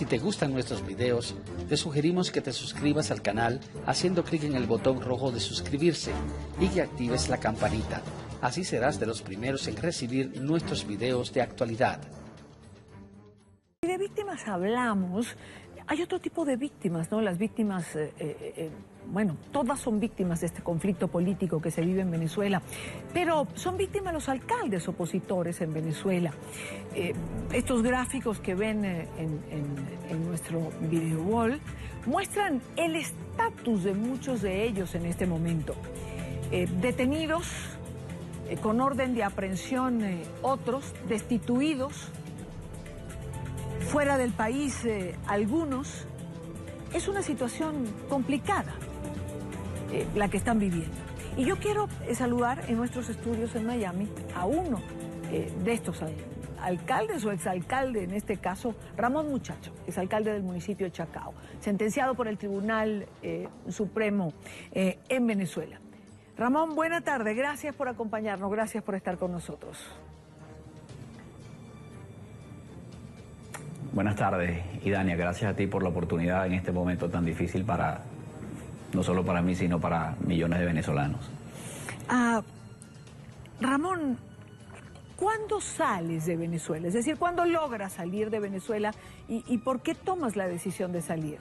te gustan nuestros videos, te sugerimos que te suscribas al canal haciendo clic en el botón rojo de suscribirse y que actives la campanita. Así serás de los primeros en recibir nuestros videos de actualidad. Si de víctimas hablamos, hay otro tipo de víctimas, ¿no? Las víctimas, bueno, todas son víctimas de este conflicto político que se vive en Venezuela, pero son víctimas los alcaldes opositores en Venezuela. Estos gráficos que ven en nuestro video wall muestran el estatus de muchos de ellos en este momento. Detenidos, con orden de aprehensión, otros destituidos, fuera del país algunos. Es una situación complicada la que están viviendo. Y yo quiero saludar en nuestros estudios en Miami a uno de estos alcaldes o exalcalde, en este caso, Ramón Muchacho, exalcalde del municipio de Chacao, sentenciado por el Tribunal Supremo en Venezuela. Ramón, buena tarde, gracias por acompañarnos, gracias por estar con nosotros. Buenas tardes, Idania, gracias a ti por la oportunidad en este momento tan difícil para, no solo para mí, sino para millones de venezolanos. Ramón, ¿cuándo sales de Venezuela? Es decir, ¿cuándo logras salir de Venezuela y por qué tomas la decisión de salir?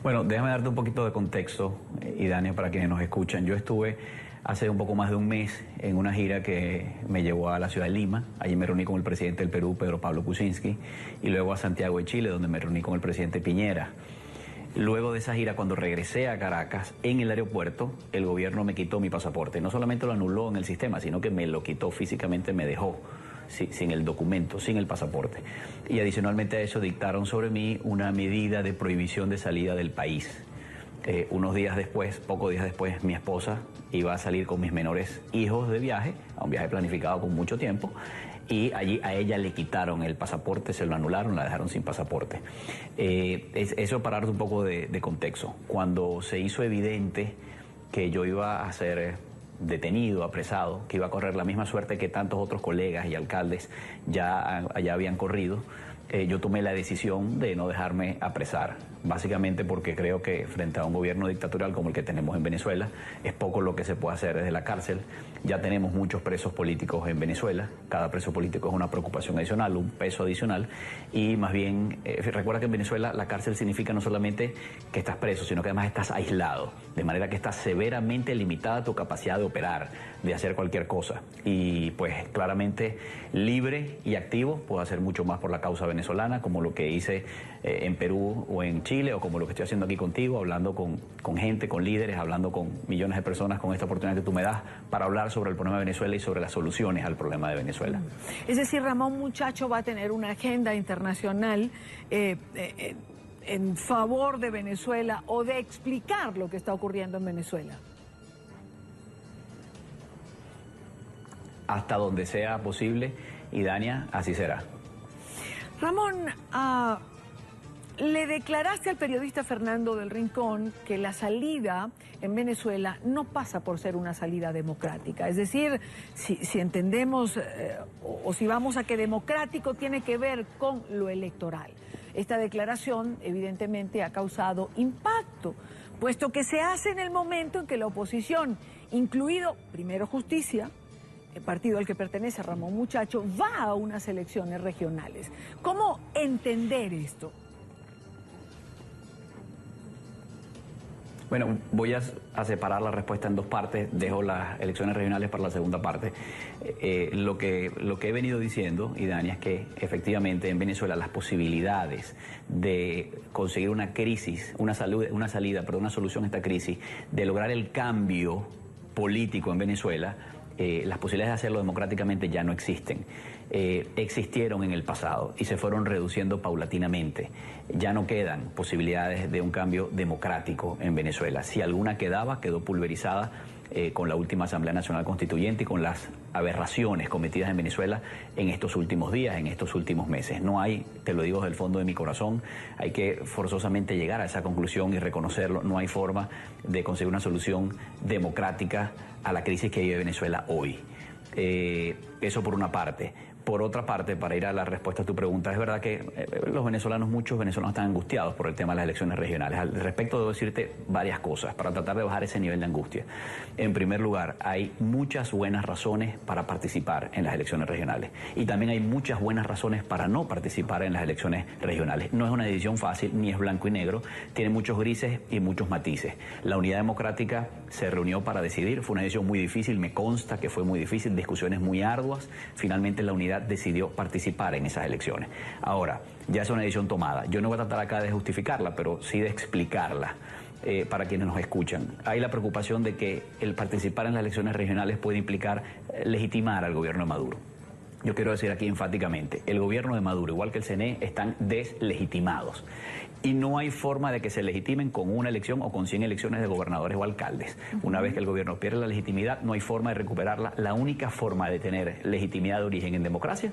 Bueno, déjame darte un poquito de contexto, Idania, para quienes nos escuchan. Yo estuve hace un poco más de un mes en una gira que me llevó a la ciudad de Lima. Allí me reuní con el presidente del Perú, Pedro Pablo Kuczynski, y luego a Santiago de Chile, donde me reuní con el presidente Piñera. Luego de esa gira, cuando regresé a Caracas, en el aeropuerto, el gobierno me quitó mi pasaporte. No solamente lo anuló en el sistema, sino que me lo quitó físicamente, me dejó sin el documento, sin el pasaporte. Y adicionalmente a eso dictaron sobre mí una medida de prohibición de salida del país. Unos días después, pocos días después, mi esposa iba a salir con mis menores hijos de viaje, a un viaje planificado con mucho tiempo, y allí a ella le quitaron el pasaporte, se lo anularon, la dejaron sin pasaporte. Eso para darte un poco de contexto. Cuando se hizo evidente que yo iba a ser detenido, apresado, que iba a correr la misma suerte que tantos otros colegas y alcaldes ya habían corrido, yo tomé la decisión de no dejarme apresar, básicamente porque creo que frente a un gobierno dictatorial como el que tenemos en Venezuela, es poco lo que se puede hacer desde la cárcel. Ya tenemos muchos presos políticos en Venezuela, cada preso político es una preocupación adicional, un peso adicional, y más bien, recuerda que en Venezuela la cárcel significa no solamente que estás preso, sino que además estás aislado, de manera que estás severamente limitada tu capacidad de operar, de hacer cualquier cosa, y pues claramente libre y activo puedo hacer mucho más por la causa venezolana, como lo que hice en Perú o en Chile, o como lo que estoy haciendo aquí contigo, hablando con gente, con líderes, hablando con millones de personas, con esta oportunidad que tú me das para hablar sobre el problema de Venezuela y sobre las soluciones al problema de Venezuela. Es decir, Ramón Muchacho va a tener una agenda internacional en favor de Venezuela o de explicar lo que está ocurriendo en Venezuela. Hasta donde sea posible, y Dania, así será. Ramón, le declaraste al periodista Fernando del Rincón que la salida en Venezuela no pasa por ser una salida democrática. Es decir, si entendemos o si vamos a que democrático tiene que ver con lo electoral. Esta declaración evidentemente ha causado impacto, puesto que se hace en el momento en que la oposición, incluido Primero Justicia, el partido al que pertenece Ramón Muchacho, va a unas elecciones regionales. ¿Cómo entender esto? Bueno, voy a separar la respuesta en dos partes, dejo las elecciones regionales para la segunda parte. Lo que he venido diciendo, Idania, es que efectivamente en Venezuela las posibilidades de conseguir una crisis, una solución a esta crisis, de lograr el cambio político en Venezuela, las posibilidades de hacerlo democráticamente ya no existen. Existieron en el pasado y se fueron reduciendo paulatinamente. Ya no quedan posibilidades de un cambio democrático en Venezuela. Si alguna quedaba, quedó pulverizada con la última Asamblea Nacional Constituyente y con las aberraciones cometidas en Venezuela en estos últimos días, en estos últimos meses. No hay, te lo digo desde el fondo de mi corazón, hay que forzosamente llegar a esa conclusión y reconocerlo. No hay forma de conseguir una solución democrática a la crisis que vive Venezuela hoy. Eso por una parte. Por otra parte, para ir a la respuesta a tu pregunta, es verdad que muchos venezolanos están angustiados por el tema de las elecciones regionales. Al respecto debo decirte varias cosas para tratar de bajar ese nivel de angustia. En primer lugar, hay muchas buenas razones para participar en las elecciones regionales y también hay muchas buenas razones para no participar en las elecciones regionales. No es una decisión fácil, ni es blanco y negro, tiene muchos grises y muchos matices. La Unidad Democrática se reunió para decidir, fue una decisión muy difícil, me consta que fue muy difícil, discusiones muy arduas. Finalmente la Unidad decidió participar en esas elecciones. Ahora, ya es una decisión tomada. Yo no voy a tratar acá de justificarla, pero sí de explicarla para quienes nos escuchan. Hay la preocupación de que el participar en las elecciones regionales puede implicar legitimar al gobierno de Maduro. Yo quiero decir aquí enfáticamente, el gobierno de Maduro, igual que el CNE, están deslegitimados. Y no hay forma de que se legitimen con una elección o con 100 elecciones de gobernadores o alcaldes. Una vez que el gobierno pierde la legitimidad, no hay forma de recuperarla. La única forma de tener legitimidad de origen en democracia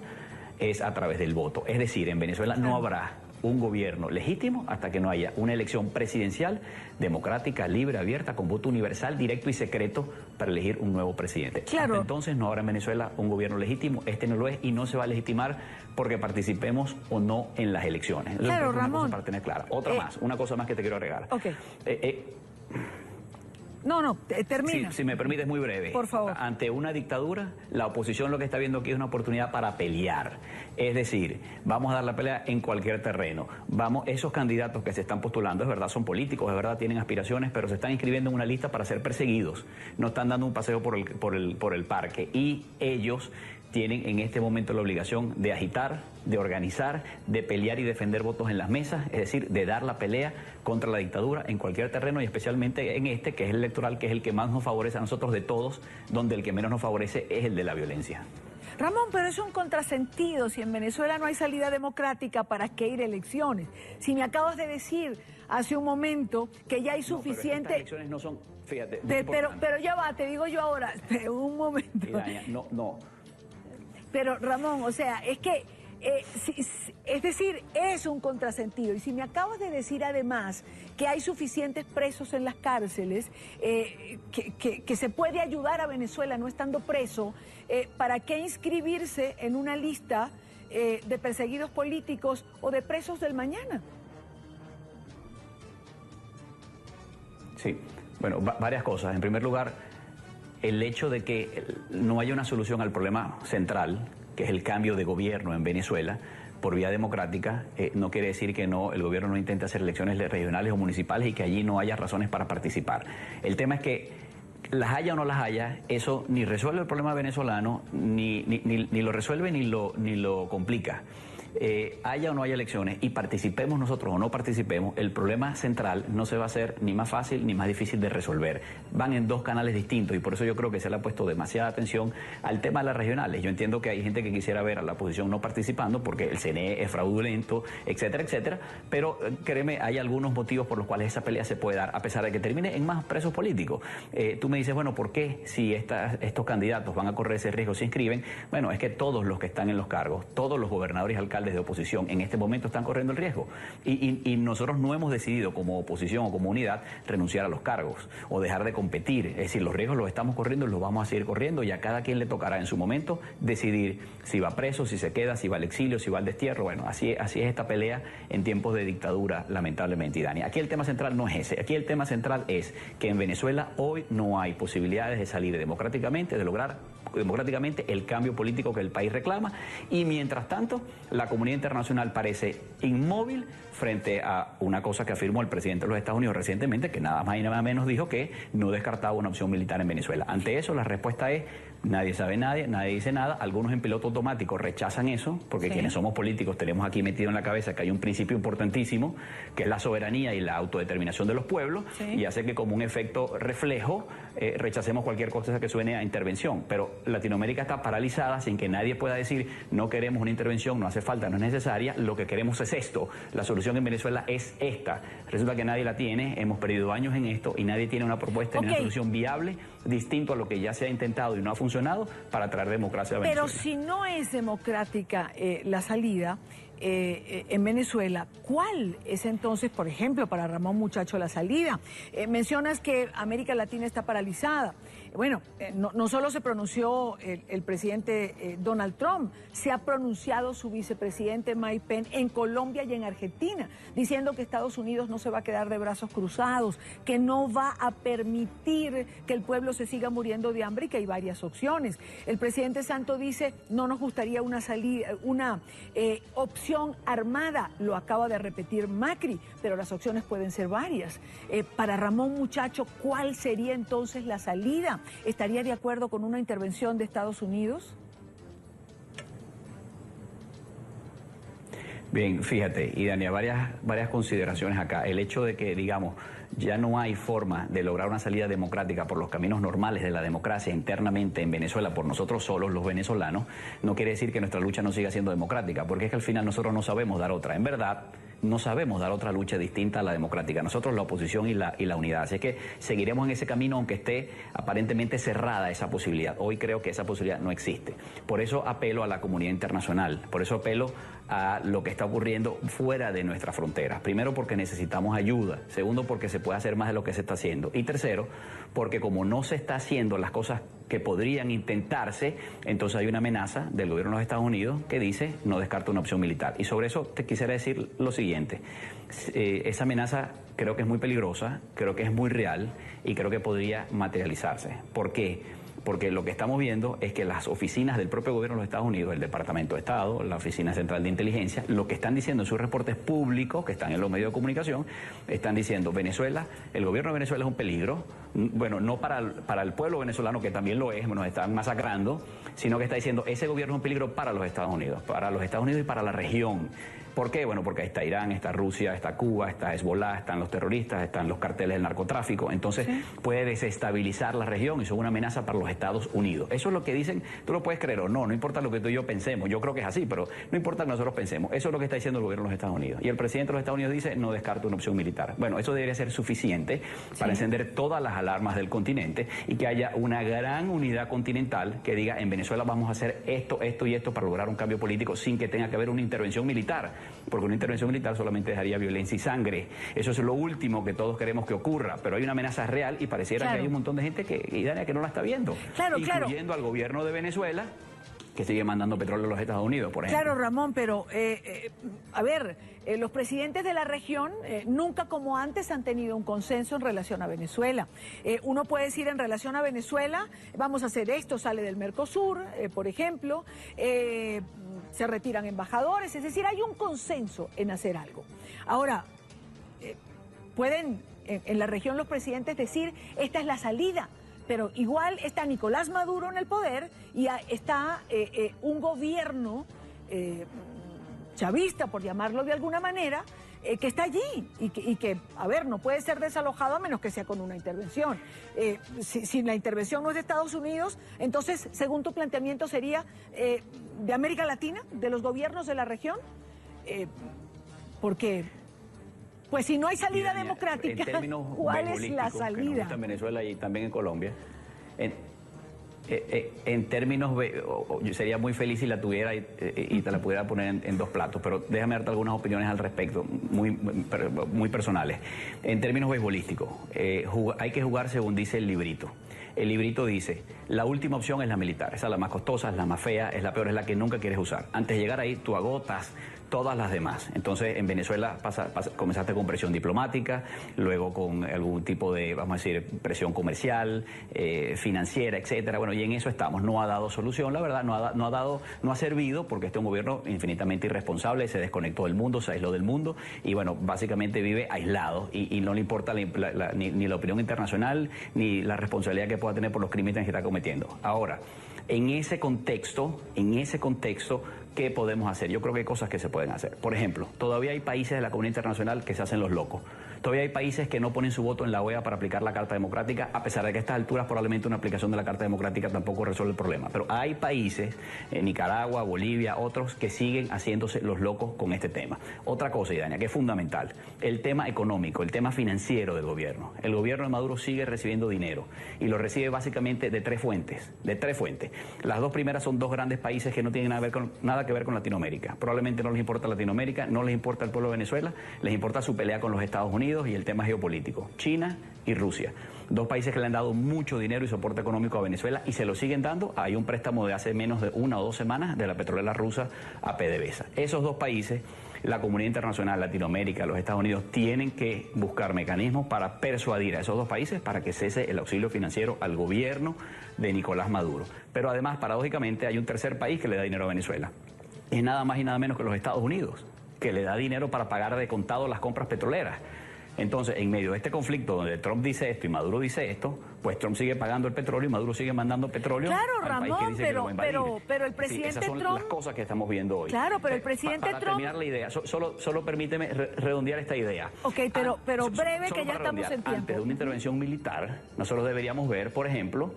es a través del voto. Es decir, en Venezuela no habrá un gobierno legítimo hasta que no haya una elección presidencial democrática, libre, abierta, con voto universal, directo y secreto para elegir un nuevo presidente. Claro. Hasta entonces no habrá en Venezuela un gobierno legítimo, este no lo es y no se va a legitimar porque participemos o no en las elecciones. Claro, una Ramón. cosa para tener clara. Una cosa más que te quiero agregar. Ok. Termina. Si me permites, muy breve. Por favor. Ante una dictadura, la oposición lo que está viendo aquí es una oportunidad para pelear. Es decir, vamos a dar la pelea en cualquier terreno. Esos candidatos que se están postulando, es verdad, son políticos, es verdad, tienen aspiraciones, pero se están inscribiendo en una lista para ser perseguidos. No están dando un paseo por el parque. Y ellos tienen en este momento la obligación de agitar, de organizar, de pelear y defender votos en las mesas, es decir, de dar la pelea contra la dictadura en cualquier terreno y especialmente en este, que es el electoral, que es el que más nos favorece a nosotros de todos, donde el que menos nos favorece es el de la violencia. Ramón, pero es un contrasentido. Si en Venezuela no hay salida democrática, ¿para qué ir a elecciones? Si me acabas de decir hace un momento que ya hay suficiente... No, pero estas elecciones no son, fíjate... Pero ya va, te digo yo ahora, un momento. No. Pero Ramón, o sea, es que, es decir, es un contrasentido. Y si me acabas de decir además que hay suficientes presos en las cárceles, que se puede ayudar a Venezuela no estando preso, ¿para qué inscribirse en una lista de perseguidos políticos o de presos del mañana? Sí, bueno, varias cosas. En primer lugar, el hecho de que no haya una solución al problema central, que es el cambio de gobierno en Venezuela, por vía democrática, no quiere decir que el gobierno no intente hacer elecciones regionales o municipales y que allí no haya razones para participar. El tema es que las haya o no las haya, eso ni resuelve el problema venezolano, ni lo resuelve ni lo complica. Haya o no haya elecciones y participemos nosotros o no participemos, el problema central no se va a hacer ni más fácil ni más difícil de resolver. Van en dos canales distintos y por eso yo creo que se le ha puesto demasiada atención al tema de las regionales. Yo entiendo que hay gente que quisiera ver a la oposición no participando porque el CNE es fraudulento, etcétera, etcétera, pero créeme, hay algunos motivos por los cuales esa pelea se puede dar, a pesar de que termine en más presos políticos. Tú me dices, bueno, ¿por qué si estos candidatos van a correr ese riesgo se inscriben? Bueno, es que todos los que están en los cargos, todos los gobernadores y alcaldes de oposición en este momento están corriendo el riesgo y nosotros no hemos decidido como oposición o como unidad renunciar a los cargos o dejar de competir, es decir, los riesgos los estamos corriendo y los vamos a seguir corriendo y a cada quien le tocará en su momento decidir si va preso, si se queda, si va al exilio, si va al destierro. Bueno, así es esta pelea en tiempos de dictadura, lamentablemente. Y Dani, aquí el tema central no es ese, aquí el tema central es que en Venezuela hoy no hay posibilidades de salir democráticamente, de lograr democráticamente el cambio político que el país reclama y mientras tanto la comunidad internacional parece inmóvil frente a una cosa que afirmó el presidente de los Estados Unidos recientemente, que nada más y nada menos dijo que no descartaba una opción militar en Venezuela. Ante eso la respuesta es nadie sabe nadie dice nada, algunos en piloto automático rechazan eso, porque quienes somos políticos tenemos aquí metido en la cabeza que hay un principio importantísimo, que es la soberanía y la autodeterminación de los pueblos, y hace que como un efecto reflejo rechacemos cualquier cosa que suene a intervención, pero Latinoamérica está paralizada sin que nadie pueda decir no queremos una intervención, no hace falta, no es necesaria, lo que queremos es esto, la solución en Venezuela es esta. Resulta que nadie la tiene, hemos perdido años en esto y nadie tiene una propuesta ni una solución viable distinto a lo que ya se ha intentado y no ha funcionado para traer democracia a Venezuela. Pero si no es democrática la salida en Venezuela, ¿cuál es entonces, por ejemplo, para Ramón Muchacho la salida? Mencionas que América Latina está paralizada. Bueno, no solo se pronunció el presidente Donald Trump, se ha pronunciado su vicepresidente Mike Pence en Colombia y en Argentina, diciendo que Estados Unidos no se va a quedar de brazos cruzados, que no va a permitir que el pueblo se siga muriendo de hambre y que hay varias opciones. El presidente Santos dice, no nos gustaría una opción armada, lo acaba de repetir Macri, pero las opciones pueden ser varias. Para Ramón Muchacho, ¿cuál sería entonces la salida? ¿Estaría de acuerdo con una intervención de Estados Unidos? Bien, fíjate, y Dania, varias consideraciones acá. El hecho de que, digamos, ya no hay forma de lograr una salida democrática por los caminos normales de la democracia internamente en Venezuela por nosotros solos, los venezolanos, no quiere decir que nuestra lucha no siga siendo democrática, porque es que al final nosotros no sabemos dar otra. En verdad, no sabemos dar otra lucha distinta a la democrática. Nosotros la oposición y la unidad. Así que seguiremos en ese camino aunque esté aparentemente cerrada esa posibilidad. Hoy creo que esa posibilidad no existe. Por eso apelo a la comunidad internacional. Por eso apelo a lo que está ocurriendo fuera de nuestras fronteras. Primero, porque necesitamos ayuda. Segundo, porque se puede hacer más de lo que se está haciendo. Y tercero, porque como no se está haciendo las cosas que podrían intentarse, entonces hay una amenaza del gobierno de los Estados Unidos que dice no descarta una opción militar. Y sobre eso te quisiera decir lo siguiente. Esa amenaza creo que es muy peligrosa, creo que es muy real y creo que podría materializarse. ¿Por qué? Porque lo que estamos viendo es que las oficinas del propio gobierno de los Estados Unidos, el Departamento de Estado, la Oficina Central de Inteligencia, lo que están diciendo en sus reportes públicos, que están en los medios de comunicación, están diciendo Venezuela, el gobierno de Venezuela es un peligro, bueno, no para el pueblo venezolano, que también lo es, nos están masacrando, sino que está diciendo ese gobierno es un peligro para los Estados Unidos y para la región. ¿Por qué? Bueno, porque ahí está Irán, está Rusia, está Cuba, está Hezbollah, están los terroristas, están los carteles del narcotráfico. Entonces puede desestabilizar la región y son una amenaza para los Estados Unidos. Eso es lo que dicen, tú lo puedes creer o no, no importa lo que tú y yo pensemos, yo creo que es así, pero no importa que nosotros pensemos. Eso es lo que está diciendo el gobierno de los Estados Unidos. Y el presidente de los Estados Unidos dice, no descarto una opción militar. Bueno, eso debería ser suficiente para encender todas las alarmas del continente y que haya una gran unidad continental que diga, en Venezuela vamos a hacer esto, esto y esto para lograr un cambio político sin que tenga que haber una intervención militar. Porque una intervención militar solamente dejaría violencia y sangre. Eso es lo último que todos queremos que ocurra, pero hay una amenaza real y pareciera que hay un montón de gente que no la está viendo. Incluyendo al gobierno de Venezuela, que sigue mandando petróleo a los Estados Unidos, por ejemplo. Claro, Ramón, pero a ver, los presidentes de la región nunca como antes han tenido un consenso en relación a Venezuela. Uno puede decir en relación a Venezuela, vamos a hacer esto, sale del Mercosur, por ejemplo, se retiran embajadores, es decir, hay un consenso en hacer algo. Ahora, pueden en la región los presidentes decir, esta es la salida, pero igual está Nicolás Maduro en el poder y está un gobierno chavista, por llamarlo de alguna manera, que está allí y que, a ver, no puede ser desalojado a menos que sea con una intervención. Si la intervención no es de Estados Unidos, entonces, según tu planteamiento, sería de América Latina, de los gobiernos de la región, porque, pues si no hay salida democrática, ¿cuál es la salida? En Venezuela y también en Colombia. En términos, yo sería muy feliz si la tuviera y te la pudiera poner en dos platos, pero déjame darte algunas opiniones al respecto, muy personales. En términos beisbolísticos, hay que jugar según dice el librito. El librito dice, la última opción es la militar, esa es la más costosa, es la más fea, es la peor, es la que nunca quieres usar. Antes de llegar ahí, tú agotas todas las demás. Entonces, en Venezuela comenzaste con presión diplomática, luego con algún tipo de, vamos a decir, presión comercial, financiera, etcétera. Bueno, y en eso estamos. No ha dado solución, la verdad, no ha servido porque este es un gobierno infinitamente irresponsable, se desconectó del mundo, se aisló del mundo y, bueno, básicamente vive aislado y no le importa ni la opinión internacional ni la responsabilidad que pueda tener por los crímenes que está cometiendo. Ahora, en ese contexto, ¿qué podemos hacer? Yo creo que hay cosas que se pueden hacer. Por ejemplo, todavía hay países de la comunidad internacional que se hacen los locos. Todavía hay países que no ponen su voto en la OEA para aplicar la Carta Democrática, a pesar de que a estas alturas probablemente una aplicación de la Carta Democrática tampoco resuelve el problema. Pero hay países, Nicaragua, Bolivia, otros, que siguen haciéndose los locos con este tema. Otra cosa, Idania, que es fundamental, el tema económico, el tema financiero del gobierno. El gobierno de Maduro sigue recibiendo dinero y lo recibe básicamente de tres fuentes. Las dos primeras son dos grandes países que no tienen nada que ver con Latinoamérica. Probablemente no les importa Latinoamérica, no les importa el pueblo de Venezuela, les importa su pelea con los Estados Unidos Unidos y el tema geopolítico, China y Rusia. Dos países que le han dado mucho dinero y soporte económico a Venezuela y se lo siguen dando. Hay un préstamo de hace menos de 1 o 2 semanas de la petrolera rusa a PDVSA. Esos dos países, la comunidad internacional, Latinoamérica, los Estados Unidos, tienen que buscar mecanismos para persuadir a esos dos países para que cese el auxilio financiero al gobierno de Nicolás Maduro. Pero además, paradójicamente, hay un tercer país que le da dinero a Venezuela. Es nada más y nada menos que los Estados Unidos, que le da dinero para pagar de contado las compras petroleras. Entonces, en medio de este conflicto donde Trump dice esto y Maduro dice esto, pues Trump sigue pagando el petróleo y Maduro sigue mandando petróleo al país que dice que lo va a invadir. Pero el presidente esas son Trump... las cosas que estamos viendo hoy. Claro, pero el presidente para Trump... terminar la idea, solo permíteme redondear esta idea. Ok, pero breve, que ya estamos en tiempo. Antes de una intervención militar, nosotros deberíamos ver, por ejemplo,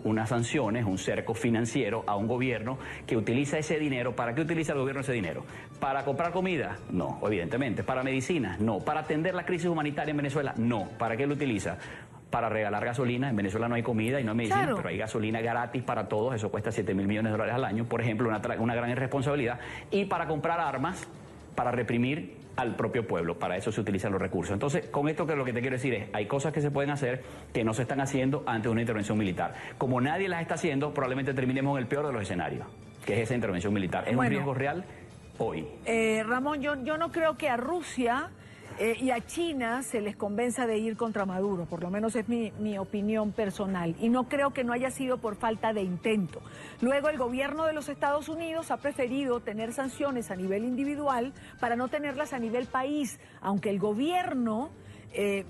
unas sanciones, un cerco financiero a un gobierno que utiliza ese dinero. ¿Para qué utiliza el gobierno ese dinero? ¿Para comprar comida? No, evidentemente. ¿Para medicinas? No. ¿Para atender la crisis humanitaria en Venezuela? No. ¿Para qué lo utiliza? Para regalar gasolina. En Venezuela no hay comida y no hay medicina, claro, pero hay gasolina gratis para todos. Eso cuesta $7.000 millones al año, por ejemplo, una gran irresponsabilidad. Y para comprar armas, para reprimir al propio pueblo. Para eso se utilizan los recursos. Entonces, con esto lo que te quiero decir es, hay cosas que se pueden hacer que no se están haciendo antes de una intervención militar. Como nadie las está haciendo, probablemente terminemos en el peor de los escenarios, que es esa intervención militar. Es un riesgo real hoy. Ramón, yo no creo que a Rusia y a China se les convenza de ir contra Maduro, por lo menos es mi opinión personal, y no creo que no haya sido por falta de intento. Luego el gobierno de los Estados Unidos ha preferido tener sanciones a nivel individual para no tenerlas a nivel país, aunque el gobierno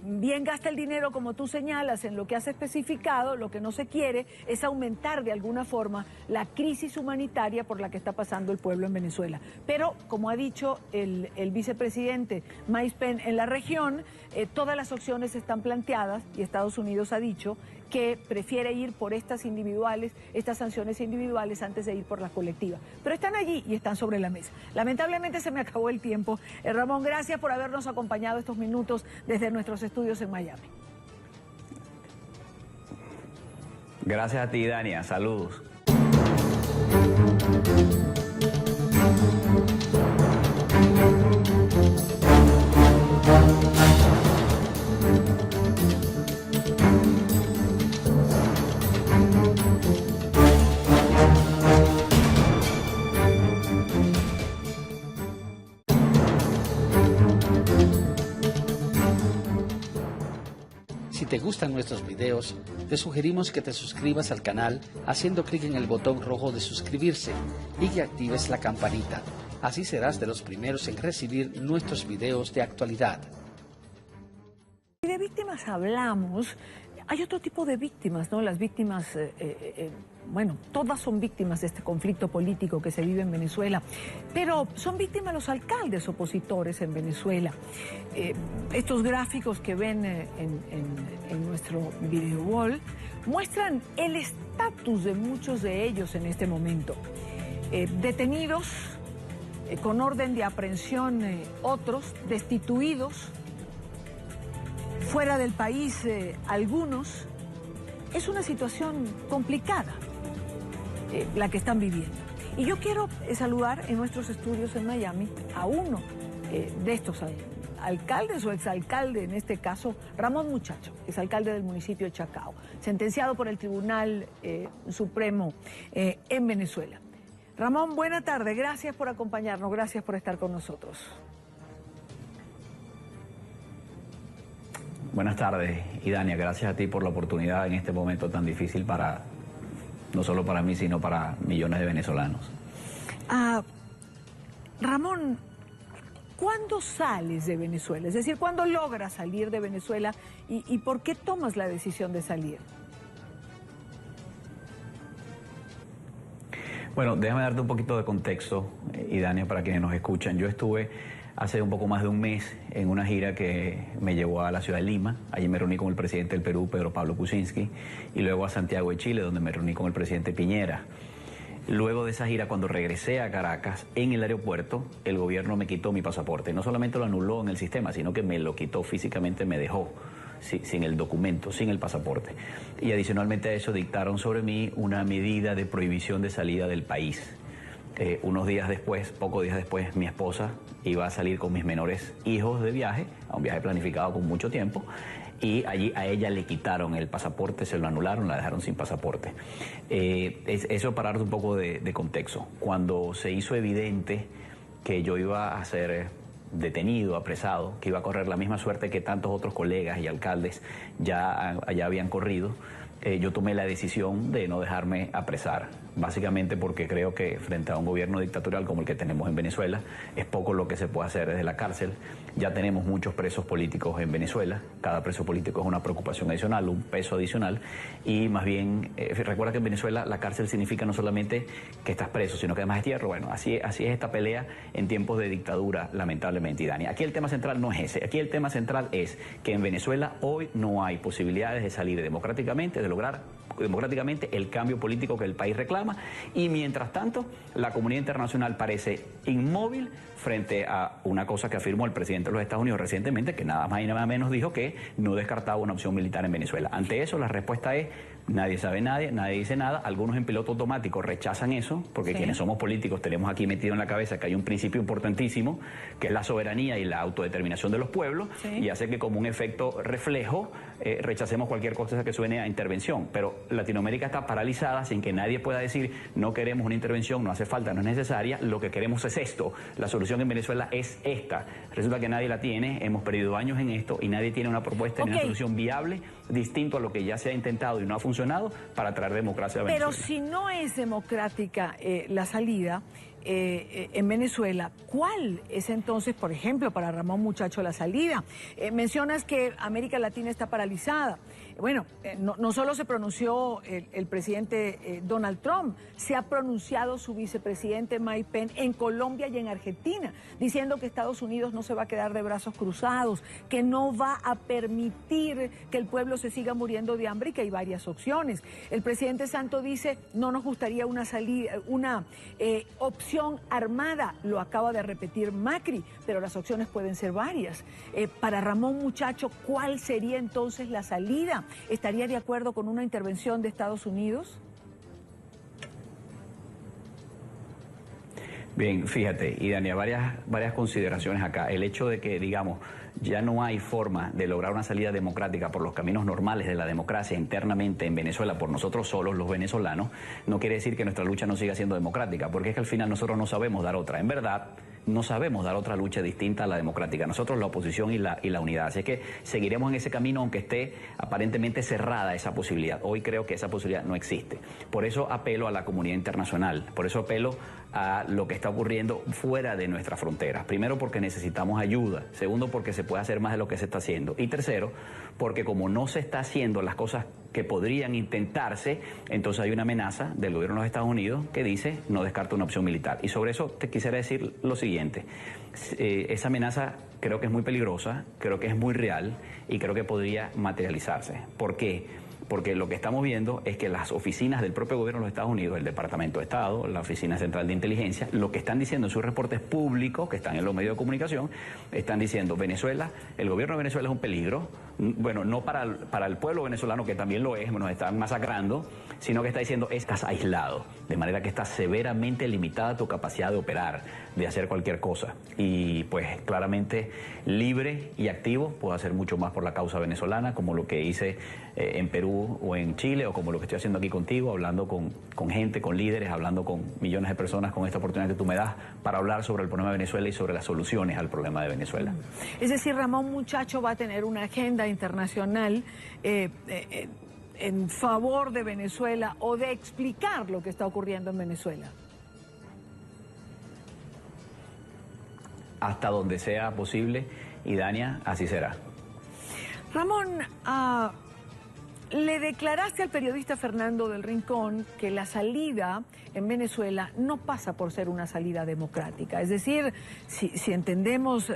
bien gasta el dinero, como tú señalas, en lo que has especificado. Lo que no se quiere es aumentar de alguna forma la crisis humanitaria por la que está pasando el pueblo en Venezuela. Pero, como ha dicho el vicepresidente Mike Pence en la región, todas las opciones están planteadas y Estados Unidos ha dicho que prefiere ir por estas sanciones individuales antes de ir por las colectivas. Pero están allí y están sobre la mesa. Lamentablemente se me acabó el tiempo. Ramón, gracias por habernos acompañado estos minutos desde nuestros estudios en Miami. Gracias a ti, Dania. Saludos. Si te gustan nuestros videos, te sugerimos que te suscribas al canal haciendo clic en el botón rojo de suscribirse y que actives la campanita. Así serás de los primeros en recibir nuestros videos de actualidad. Si de víctimas hablamos, hay otro tipo de víctimas, ¿no? Las víctimas, bueno, todas son víctimas de este conflicto político que se vive en Venezuela, pero son víctimas los alcaldes opositores en Venezuela. Estos gráficos que ven en nuestro video wall muestran el estatus de muchos de ellos en este momento. Detenidos con orden de aprehensión, otros destituidos, fuera del país algunos. Es una situación complicada la que están viviendo. Y yo quiero saludar en nuestros estudios en Miami a uno de estos alcaldes o exalcalde, en este caso Ramón Muchacho, exalcalde del municipio de Chacao, sentenciado por el Tribunal Supremo en Venezuela. Ramón, buena tarde, gracias por acompañarnos, gracias por estar con nosotros. Buenas tardes, Idania, gracias a ti por la oportunidad en este momento tan difícil no solo para mí, sino para millones de venezolanos. Ramón, ¿cuándo sales de Venezuela? Es decir, ¿cuándo logras salir de Venezuela y por qué tomas la decisión de salir? Bueno, déjame darte un poquito de contexto, Idania, para quienes nos escuchan. Yo estuve hace un poco más de un mes en una gira que me llevó a la ciudad de Lima. Allí me reuní con el presidente del Perú, Pedro Pablo Kuczynski, y luego a Santiago de Chile, donde me reuní con el presidente Piñera. Luego de esa gira, cuando regresé a Caracas, en el aeropuerto, el gobierno me quitó mi pasaporte. No solamente lo anuló en el sistema, sino que me lo quitó físicamente, me dejó sin el documento, sin el pasaporte. Y adicionalmente a eso dictaron sobre mí una medida de prohibición de salida del país. Unos días después, pocos días después, mi esposa iba a salir con mis menores hijos de viaje, a un viaje planificado con mucho tiempo, y allí a ella le quitaron el pasaporte, se lo anularon, la dejaron sin pasaporte. Eso para darte un poco de contexto. Cuando se hizo evidente que yo iba a ser detenido, apresado, que iba a correr la misma suerte que tantos otros colegas y alcaldes ya habían corrido, yo tomé la decisión de no dejarme apresar, básicamente porque creo que frente a un gobierno dictatorial como el que tenemos en Venezuela, es poco lo que se puede hacer desde la cárcel. Ya tenemos muchos presos políticos en Venezuela, cada preso político es una preocupación adicional, un peso adicional, y más bien, recuerda que en Venezuela la cárcel significa no solamente que estás preso, sino que además es tierra. Bueno, así es esta pelea en tiempos de dictadura, lamentablemente, Dania. Aquí el tema central no es ese, aquí el tema central es que en Venezuela hoy no hay posibilidades de salir democráticamente, de lograr democráticamente el cambio político que el país reclama, y mientras tanto la comunidad internacional parece inmóvil frente a una cosa que afirmó el presidente de los Estados Unidos recientemente, que nada más y nada menos dijo que no descartaba una opción militar en Venezuela. Ante eso la respuesta es: nadie sabe nadie dice nada. Algunos en piloto automático rechazan eso, porque quienes somos políticos tenemos aquí metido en la cabeza que hay un principio importantísimo, que es la soberanía y la autodeterminación de los pueblos, y hace que como un efecto reflejo rechacemos cualquier cosa que suene a intervención. Pero Latinoamérica está paralizada sin que nadie pueda decir no queremos una intervención, no hace falta, no es necesaria, lo que queremos es esto. La solución en Venezuela es esta. Resulta que nadie la tiene, hemos perdido años en esto y nadie tiene una propuesta ni una solución viable distinto a lo que ya se ha intentado y no ha funcionado para traer democracia a Venezuela. Pero si no es democrática la salida en Venezuela, ¿cuál es entonces, por ejemplo, para Ramón Muchacho la salida? Mencionas que América Latina está paralizada. Bueno, no solo se pronunció el presidente Donald Trump, se ha pronunciado su vicepresidente Mike Pence en Colombia y en Argentina, diciendo que Estados Unidos no se va a quedar de brazos cruzados, que no va a permitir que el pueblo se siga muriendo de hambre y que hay varias opciones. El presidente Santos dice: no nos gustaría una salida, una opción armada. Lo acaba de repetir Macri, pero las opciones pueden ser varias. Para Ramón Muchacho, ¿cuál sería entonces la salida? ¿Estaría de acuerdo con una intervención de Estados Unidos? Bien, fíjate, y Dania, varias consideraciones acá. El hecho de que, digamos, ya no hay forma de lograr una salida democrática por los caminos normales de la democracia internamente en Venezuela por nosotros solos, los venezolanos, no quiere decir que nuestra lucha no siga siendo democrática, porque es que al final nosotros no sabemos dar otra. En verdad, no sabemos dar otra lucha distinta a la democrática. Nosotros la oposición y la unidad. Así que seguiremos en ese camino aunque esté aparentemente cerrada esa posibilidad. Hoy creo que esa posibilidad no existe. Por eso apelo a la comunidad internacional. Por eso apelo a lo que está ocurriendo fuera de nuestras fronteras. Primero, porque necesitamos ayuda. Segundo, porque se puede hacer más de lo que se está haciendo. Y tercero, porque como no se está haciendo las cosas que podrían intentarse, entonces hay una amenaza del gobierno de los Estados Unidos que dice no descarta una opción militar. Y sobre eso te quisiera decir lo siguiente. Esa amenaza creo que es muy peligrosa, creo que es muy real y creo que podría materializarse. ¿Por qué? Porque lo que estamos viendo es que las oficinas del propio gobierno de los Estados Unidos, el Departamento de Estado, la Oficina Central de Inteligencia, lo que están diciendo en sus reportes públicos, que están en los medios de comunicación, están diciendo: Venezuela, el gobierno de Venezuela es un peligro, bueno, no para el pueblo venezolano, que también lo es, nos están masacrando, sino que está diciendo: estás aislado, de manera que está severamente limitada tu capacidad de operar, de hacer cualquier cosa. Y pues claramente libre y activo puedo hacer mucho más por la causa venezolana, como lo que hice en Perú o en Chile, o como lo que estoy haciendo aquí contigo, hablando con gente, con líderes, hablando con millones de personas, con esta oportunidad que tú me das para hablar sobre el problema de Venezuela y sobre las soluciones al problema de Venezuela. Es decir, Ramón Muchacho va a tener una agenda internacional en favor de Venezuela, o de explicar lo que está ocurriendo en Venezuela. Hasta donde sea posible, y Dania, así será. Ramón, le declaraste al periodista Fernando del Rincón que la salida en Venezuela no pasa por ser una salida democrática. Es decir, si entendemos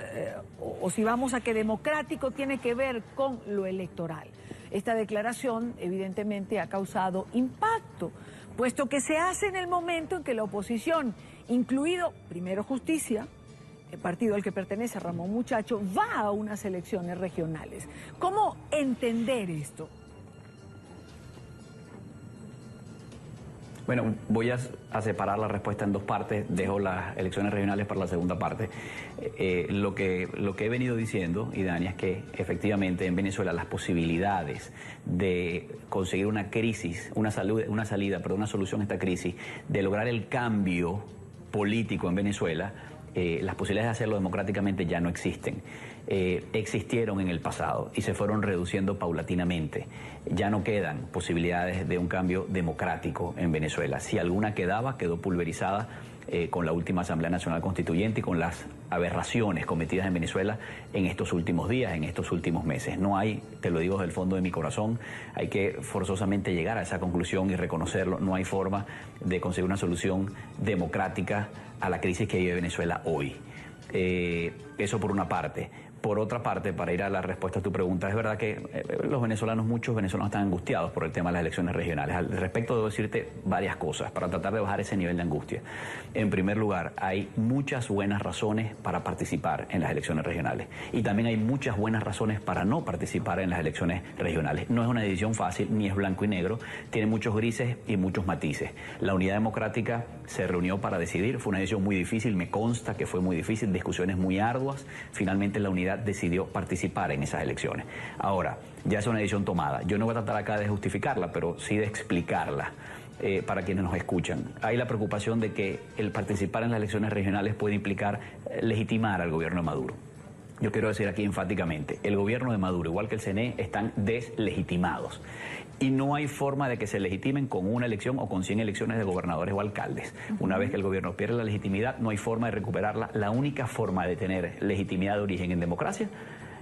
o si vamos a que democrático tiene que ver con lo electoral. Esta declaración evidentemente ha causado impacto, puesto que se hace en el momento en que la oposición, incluido Primero Justicia, el partido al que pertenece Ramón Muchacho, va a unas elecciones regionales. ¿Cómo entender esto? Bueno, voy a separar la respuesta en dos partes, dejo las elecciones regionales para la segunda parte. Lo que he venido diciendo, Idania, es que efectivamente en Venezuela las posibilidades de conseguir una crisis, una solución a esta crisis, de lograr el cambio político en Venezuela, las posibilidades de hacerlo democráticamente ya no existen. Existieron en el pasado y se fueron reduciendo paulatinamente. Ya no quedan posibilidades de un cambio democrático en Venezuela. Si alguna quedaba, quedó pulverizada con la última Asamblea Nacional Constituyente y con las aberraciones cometidas en Venezuela en estos últimos días, en estos últimos meses. No hay, te lo digo desde el fondo de mi corazón, hay que forzosamente llegar a esa conclusión y reconocerlo. No hay forma de conseguir una solución democrática a la crisis que vive Venezuela hoy. Eso por una parte. Por otra parte, para ir a la respuesta a tu pregunta, es verdad que muchos venezolanos están angustiados por el tema de las elecciones regionales. Al respecto debo decirte varias cosas para tratar de bajar ese nivel de angustia. En primer lugar, hay muchas buenas razones para participar en las elecciones regionales y también hay muchas buenas razones para no participar en las elecciones regionales. No es una decisión fácil, ni es blanco y negro, tiene muchos grises y muchos matices. La Unidad Democrática se reunió para decidir, fue una decisión muy difícil, me consta que fue muy difícil, discusiones muy arduas. Finalmente la Unidad decidió participar en esas elecciones. Ahora, ya es una decisión tomada. Yo no voy a tratar acá de justificarla, pero sí de explicarla para quienes nos escuchan. Hay la preocupación de que el participar en las elecciones regionales puede implicar legitimar al gobierno de Maduro. Yo quiero decir aquí enfáticamente, el gobierno de Maduro, igual que el CNE, están deslegitimados. Y no hay forma de que se legitimen con una elección o con 100 elecciones de gobernadores o alcaldes. Una vez que el gobierno pierde la legitimidad, no hay forma de recuperarla. La única forma de tener legitimidad de origen en democracia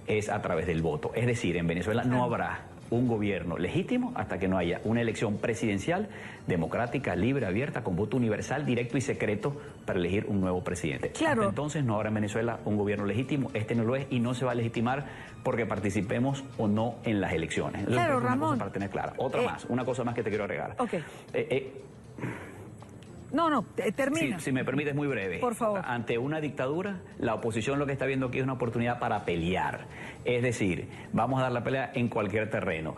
es a través del voto. Es decir, en Venezuela no habrá un gobierno legítimo hasta que no haya una elección presidencial democrática, libre, abierta, con voto universal, directo y secreto para elegir un nuevo presidente. Claro. Hasta entonces no habrá en Venezuela un gobierno legítimo, este no lo es y no se va a legitimar porque participemos o no en las elecciones. Claro, una Ramón. cosa para tener clara. Una cosa más que te quiero agregar. Ok. Termina. Si me permites, muy breve. Por favor. Ante una dictadura, la oposición lo que está viendo aquí es una oportunidad para pelear. Es decir, vamos a dar la pelea en cualquier terreno.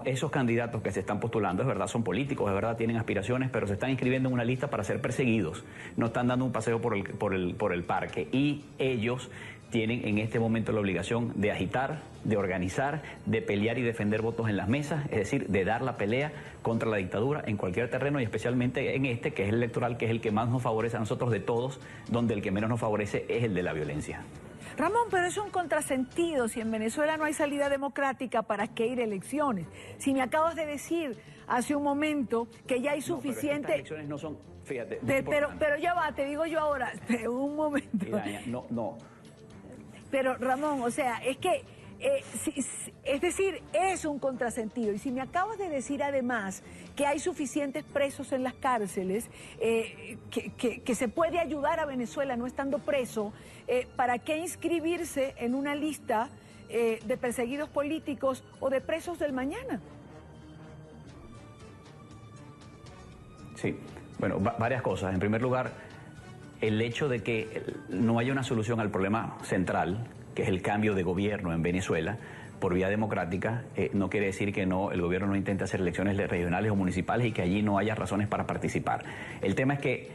Esos candidatos que se están postulando, es verdad, son políticos, es verdad, tienen aspiraciones, pero se están inscribiendo en una lista para ser perseguidos. No están dando un paseo por el parque. Y ellos tienen en este momento la obligación de agitar, de organizar, de pelear y defender votos en las mesas, es decir, de dar la pelea contra la dictadura en cualquier terreno y especialmente en este, que es el electoral, que es el que más nos favorece a nosotros de todos, donde el que menos nos favorece es el de la violencia. Ramón, pero es un contrasentido. Si en Venezuela no hay salida democrática, ¿para qué ir a elecciones? Si me acabas de decir hace un momento que ya hay suficiente... No, pero estas elecciones no son, fíjate... Pero ya va, te digo yo ahora, un momento. No. Pero Ramón, o sea, es que, es decir, es un contrasentido. Y si me acabas de decir además que hay suficientes presos en las cárceles, que se puede ayudar a Venezuela no estando preso, ¿para qué inscribirse en una lista de perseguidos políticos o de presos del mañana? Sí, bueno, varias cosas. En primer lugar, el hecho de que no haya una solución al problema central, que es el cambio de gobierno en Venezuela, por vía democrática, no quiere decir que el gobierno no intente hacer elecciones regionales o municipales y que allí no haya razones para participar. El tema es que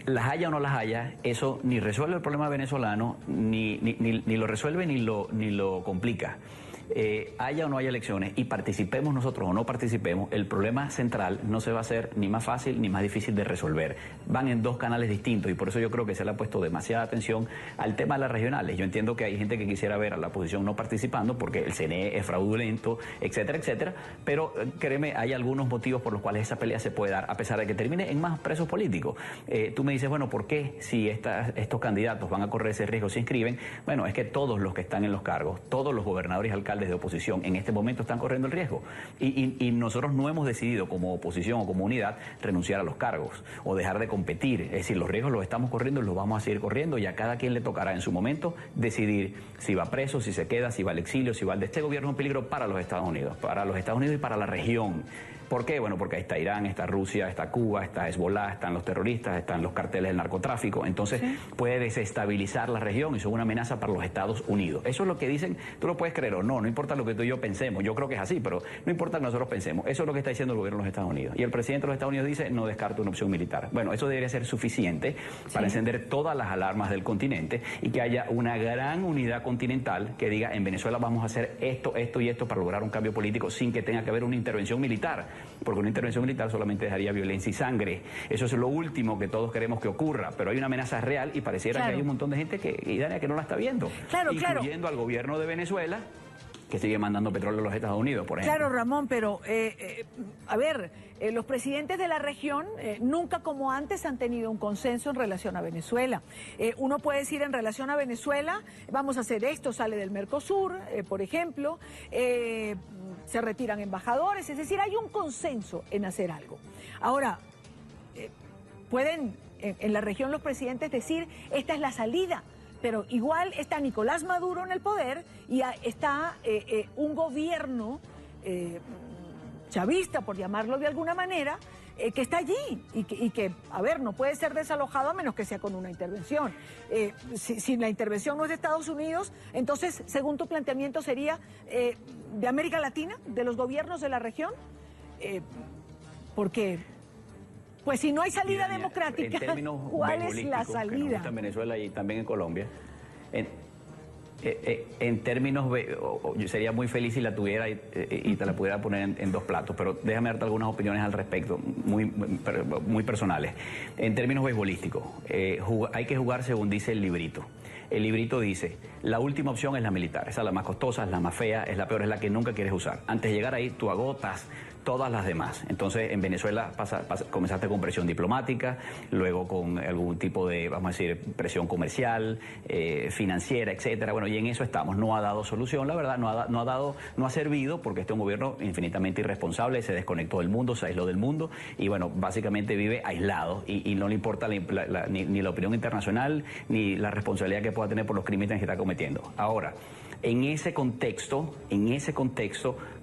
las haya o no las haya, eso ni resuelve el problema venezolano, ni lo resuelve ni lo complica. Haya o no haya elecciones y participemos nosotros o no participemos, el problema central no se va a hacer ni más fácil ni más difícil de resolver. Van en dos canales distintos y por eso yo creo que se le ha puesto demasiada atención al tema de las regionales. Yo entiendo que hay gente que quisiera ver a la oposición no participando porque el CNE es fraudulento, etcétera, etcétera, pero créeme, hay algunos motivos por los cuales esa pelea se puede dar, a pesar de que termine en más presos políticos. Tú me dices, bueno, ¿por qué si estos candidatos van a correr ese riesgo se inscriben? Bueno, es que todos los que están en los cargos, todos los gobernadores y alcaldes de oposición en este momento están corriendo el riesgo y nosotros no hemos decidido como oposición o como unidad renunciar a los cargos o dejar de competir, es decir, los riesgos los estamos corriendo y los vamos a seguir corriendo y a cada quien le tocará en su momento decidir si va preso, si se queda, si va al exilio, si va al de este gobierno. Es un peligro para los Estados Unidos y para la región. ¿Por qué? Bueno, porque ahí está Irán, está Rusia, está Cuba, está Hezbollah, están los terroristas, están los carteles del narcotráfico. Entonces puede desestabilizar la región y son una amenaza para los Estados Unidos. Eso es lo que dicen, tú lo puedes creer o no, no importa lo que tú y yo pensemos. Yo creo que es así, pero no importa lo que nosotros pensemos. Eso es lo que está diciendo el gobierno de los Estados Unidos. Y el presidente de los Estados Unidos dice, no descarto una opción militar. Bueno, eso debería ser suficiente para encender todas las alarmas del continente y que haya una gran unidad continental que diga, en Venezuela vamos a hacer esto, esto y esto para lograr un cambio político sin que tenga que haber una intervención militar. Porque una intervención militar solamente dejaría violencia y sangre. Eso es lo último que todos queremos que ocurra, pero hay una amenaza real y pareciera que hay un montón de gente que no la está viendo, incluyendo al gobierno de Venezuela, que sigue mandando petróleo a los Estados Unidos, por ejemplo. Claro, Ramón, pero a ver, los presidentes de la región nunca como antes han tenido un consenso en relación a Venezuela. Uno puede decir en relación a Venezuela, vamos a hacer esto, sale del Mercosur, por ejemplo, se retiran embajadores, es decir, hay un consenso en hacer algo. Ahora, pueden en la región los presidentes decir, esta es la salida, pero igual está Nicolás Maduro en el poder y está un gobierno chavista, por llamarlo de alguna manera, que está allí y que, a ver, no puede ser desalojado a menos que sea con una intervención. Si la intervención no es de Estados Unidos, entonces, según tu planteamiento, sería de América Latina, de los gobiernos de la región, porque... Pues si no hay salida democrática, ¿cuál es la salida? Que nos gusta en Venezuela y también en Colombia. En términos, yo sería muy feliz si la tuviera y te la pudiera poner en dos platos, pero déjame darte algunas opiniones al respecto, muy personales. En términos beisbolísticos, hay que jugar según dice el librito. El librito dice, la última opción es la militar, esa es la más costosa, es la más fea, es la peor, es la que nunca quieres usar. Antes de llegar ahí, tú agotas todas las demás. Entonces, en Venezuela comenzaste con presión diplomática, luego con algún tipo de, vamos a decir, presión comercial, financiera, etcétera. Bueno, y en eso estamos. No ha dado solución, la verdad, no ha servido, porque este es un gobierno infinitamente irresponsable, se desconectó del mundo, se aisló del mundo, y bueno, básicamente vive aislado, y no le importa ni la opinión internacional, ni la responsabilidad que pueda tener por los crímenes que está cometiendo. Ahora, en ese contexto,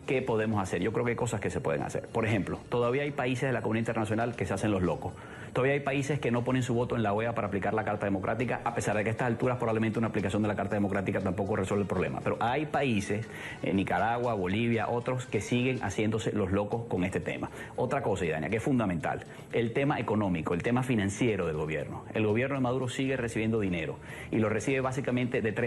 ¿qué podemos hacer? Yo creo que hay cosas que se pueden hacer. Por ejemplo, todavía hay países de la comunidad internacional que se hacen los locos. Todavía hay países que no ponen su voto en la OEA para aplicar la Carta Democrática, a pesar de que a estas alturas probablemente una aplicación de la Carta Democrática tampoco resuelve el problema. Pero hay países, Nicaragua, Bolivia, otros, que siguen haciéndose los locos con este tema. Otra cosa, Idania, que es fundamental, el tema económico, el tema financiero del gobierno. El gobierno de Maduro sigue recibiendo dinero y lo recibe básicamente de tres